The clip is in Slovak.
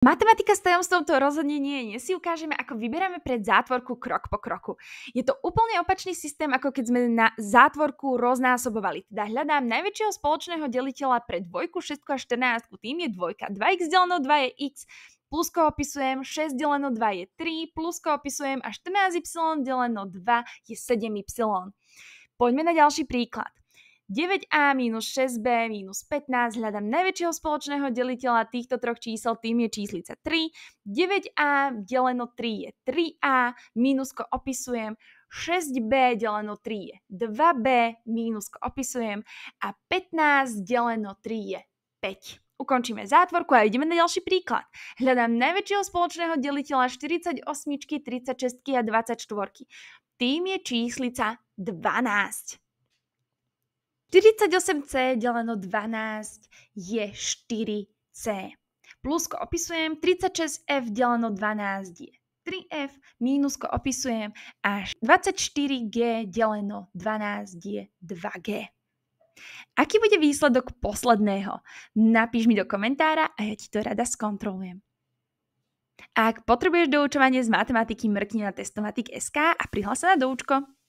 Matematika s tajomstvom to rozhodne nie je. Dnes si ukážeme, ako vyberáme pred zátvorku krok po kroku. Je to úplne opačný systém, ako keď sme na zátvorku roznásobovali. Teda hľadám najväčšieho spoločného deliteľa pre dvojku, 6 a 14. Tým je dvojka. 2x deleno 2 je x. Plusko opisujem, 6 deleno 2 je 3. Plusko opisujem a 14y deleno 2 je 7y. Poďme na ďalší príklad. 9a minus 6b minus 15, hľadám najväčšieho spoločného deliteľa týchto troch čísel, tým je číslica 3. 9a deleno 3 je 3a, mínusko opisujem, 6b deleno 3 je 2b, mínusko opisujem a 15 deleno 3 je 5. Ukončíme zátvorku a ideme na ďalší príklad. Hľadám najväčšieho spoločného deliteľa 48, 36 a 24. Tým je číslica 12. 48c deleno 12 je 4c. Plusko opisujem, 36f deleno 12 je 3f, mínusko opisujem a 24g deleno 12 je 2g. Aký bude výsledok posledného? Napíš mi do komentára a ja ti to rada skontrolujem. Ak potrebuješ doučovanie z matematiky, mrkni na Testomatik.sk a prihlás sa na doučko.